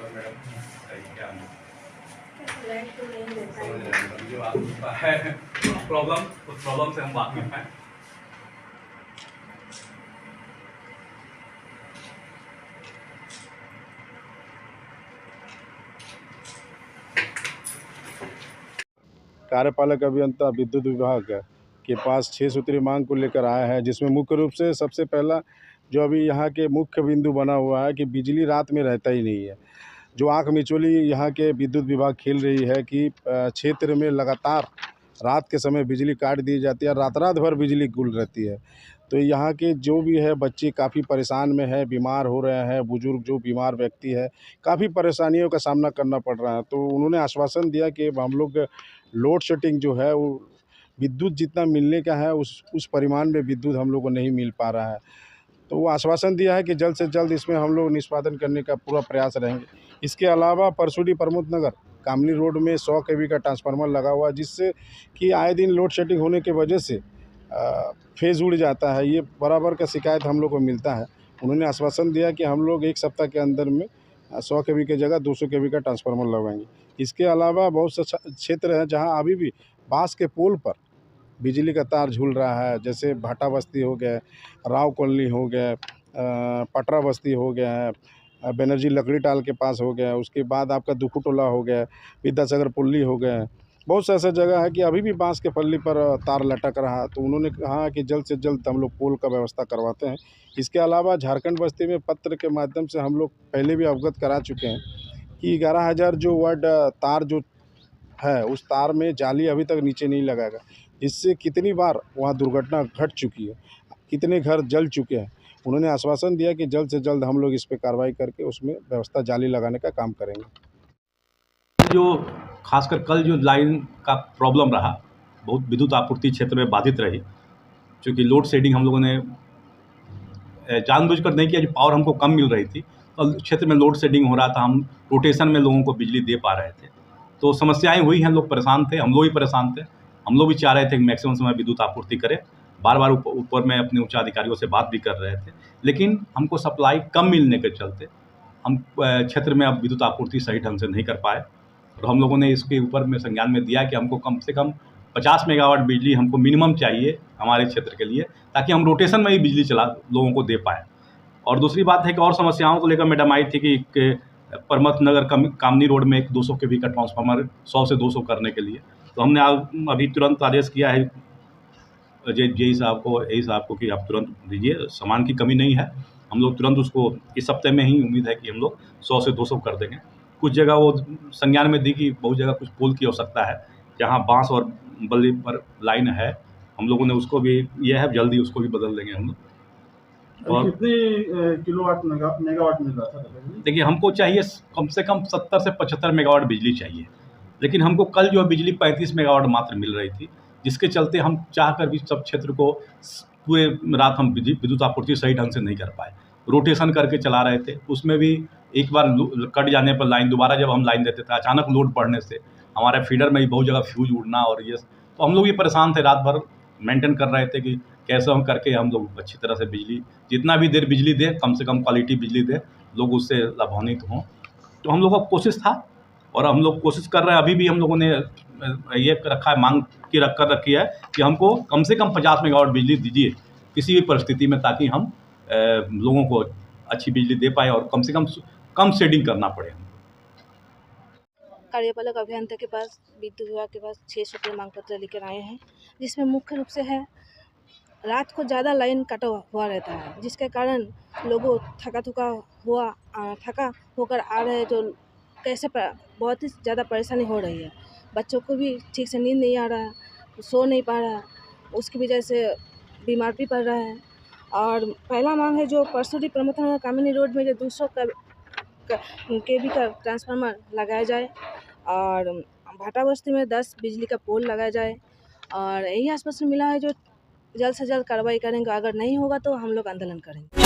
और मैडम सही क्या लाइट तो नहीं देता समझ है। रहे हैं जो आपका है प्रॉब्लम, उस प्रॉब्लम से हम वाकिफ हैं। कार्यपालक अभियंता विद्युत विभाग के पास 6 सूत्रीय मांग को लेकर आया है, जिसमें मुख्य रूप से सबसे पहला जो अभी यहाँ के मुख्य बिंदु बना हुआ है कि बिजली रात में रहता ही नहीं है। जो आंख मिचौली यहाँ के विद्युत विभाग खेल रही है कि क्षेत्र में लगातार रात के समय बिजली काट दी जाती है, रात भर बिजली गुल रहती है। तो यहाँ के जो भी है बच्चे काफ़ी परेशान में है, बीमार हो रहे हैं, बुजुर्ग जो बीमार व्यक्ति है, काफ़ी परेशानियों का सामना करना पड़ रहा है। तो उन्होंने आश्वासन दिया कि हम लोग लोड शेडिंग जो है वो विद्युत जितना मिलने का है उस परिमाण में विद्युत हम लोग को नहीं मिल पा रहा है। तो वो आश्वासन दिया है कि जल्द से जल्द इसमें हम लोग निष्पादन करने का पूरा प्रयास रहेंगे। इसके अलावा परसुडी प्रमोद नगर कामनी रोड में 100 केवी का ट्रांसफार्मर लगा हुआ है, जिससे कि आए दिन लोड शेडिंग होने की वजह से फेज़ उड़ जाता है। ये बराबर का शिकायत हम लोग को मिलता है। उन्होंने आश्वासन दिया कि हम लोग 1 सप्ताह के अंदर में 100 केवी की जगह 200 केवी का ट्रांसफार्मर लगवाएंगे। इसके अलावा बहुत से क्षेत्र हैं जहाँ अभी भी बाँस के पोल पर बिजली का तार झूल रहा है, जैसे भाटा बस्ती हो गया, राव कॉलोनी हो गया, पटरा बस्ती हो गया है, बनर्जी लकड़ी टाल के पास हो गया, उसके बाद आपका दुखू टोला हो गया, विद्यासागर पुल्ली हो गया। बहुत सा ऐसा जगह है कि अभी भी बाँस के पल्ली पर तार लटक रहा है। तो उन्होंने कहा कि जल्द से जल्द हम लोग पोल का व्यवस्था करवाते हैं। इसके अलावा झारखंड बस्ती में पत्र के माध्यम से हम लोग पहले भी अवगत करा चुके हैं कि 11,000 जो वाट तार जो है, उस तार में जाली अभी तक नीचे नहीं लगा है। इससे कितनी बार वहाँ दुर्घटना घट चुकी है, कितने घर जल चुके हैं। उन्होंने आश्वासन दिया कि जल्द से जल्द हम लोग इस पे कार्रवाई करके उसमें व्यवस्था जाली लगाने का काम करेंगे। जो खासकर कल जो लाइन का प्रॉब्लम रहा, बहुत विद्युत आपूर्ति क्षेत्र में बाधित रही, क्योंकि लोड शेडिंग हम लोगों ने जानबूझकर नहीं किया, जो पावर हमको कम मिल रही थी और क्षेत्र में लोड शेडिंग हो रहा था, हम रोटेशन में लोगों को बिजली दे पा रहे थे। तो समस्याएं हुई हैं, लोग परेशान थे, हम लोग भी परेशान थे। हम लोग भी चाह रहे थे कि मैक्सिमम समय विद्युत आपूर्ति करें। बार बार ऊपर में अपने उच्च अधिकारियों से बात भी कर रहे थे, लेकिन हमको सप्लाई कम मिलने के चलते हम क्षेत्र में अब विद्युत आपूर्ति सही ढंग से नहीं कर पाए। और हम लोगों ने इसके ऊपर में संज्ञान में दिया कि हमको कम से कम 50 मेगावाट बिजली हमको मिनिमम चाहिए हमारे क्षेत्र के लिए, ताकि हम रोटेशन में ही बिजली लोगों को दे पाएँ। और दूसरी बात है कि और समस्याओं को लेकर मैडम आई थी कि परमत नगर कामनी रोड में एक 200 केवी का ट्रांसफार्मर 100 से 200 करने के लिए। तो हमने अभी तुरंत आदेश किया है जेई साहब को कि आप तुरंत दीजिए, सामान की कमी नहीं है। हम लोग तुरंत उसको इस हफ्ते में ही उम्मीद है कि हम लोग 100 से 200 कर देंगे। कुछ जगह वो संज्ञान में दी कि बहुत जगह कुछ पोल की आवश्यकता है, जहाँ बाँस और बल्ली पर लाइन है, हम लोगों ने उसको भी ये है जल्दी उसको भी बदल देंगे हम लोग। और कितने किलोवाट मेगावाट मिल रहा था? देखिए, हमको चाहिए कम से कम 70 से 75 मेगावाट बिजली चाहिए, लेकिन हमको कल जो बिजली 35 मेगावाट मात्र मिल रही थी, जिसके चलते हम चाहकर भी सब क्षेत्र को पूरे रात हम विद्युत आपूर्ति सही ढंग से नहीं कर पाए। रोटेशन करके चला रहे थे, उसमें भी एक बार कट जाने पर लाइन दोबारा जब हम लाइन देते थे, अचानक लोड बढ़ने से हमारे फीडर में भी बहुत जगह फ्यूज उड़ना और ये, तो हम लोग भी परेशान थे। रात भर मेंटेन कर रहे थे कि कैसे हम करके हम लोग अच्छी तरह से बिजली, जितना भी देर बिजली दे, कम से कम क्वालिटी बिजली दे, लोग उससे लाभान्वित हों। तो हम लोगों का कोशिश था और हम लोग कोशिश कर रहे हैं। अभी भी हम लोगों ने ये रखा है, मांग की रखी है कि हमको कम से कम 50 मेगावाट बिजली दीजिए किसी भी परिस्थिति में, ताकि हम लोगों को अच्छी बिजली दे पाए और कम से कम शेडिंग करना पड़े। कार्यपालक अभियंता के पास, विद्युत विभाग के पास 6 सूत्रीय मांग पत्र लेकर आए हैं, जिसमें मुख्य रूप से है रात को ज़्यादा लाइन कटा हुआ रहता है, जिसके कारण लोगों थका होकर आ रहे हैं, तो कैसे बहुत ही ज़्यादा परेशानी हो रही है। बच्चों को भी ठीक से नींद नहीं आ रहा है, सो नहीं पा रहा है, उसकी वजह से बीमार भी पड़ रहा है। और पहला मांग है जो परसुडी प्रमोद नगर कामिनी रोड में जो 200 केवी का ट्रांसफार्मर लगाया जाए और भाटा बस्ती में 10 बिजली का पोल लगाया जाए। और यही आश्वासन मिला है जो जल्द से जल्द कार्रवाई करेंगे, अगर नहीं होगा तो हम लोग आंदोलन करेंगे।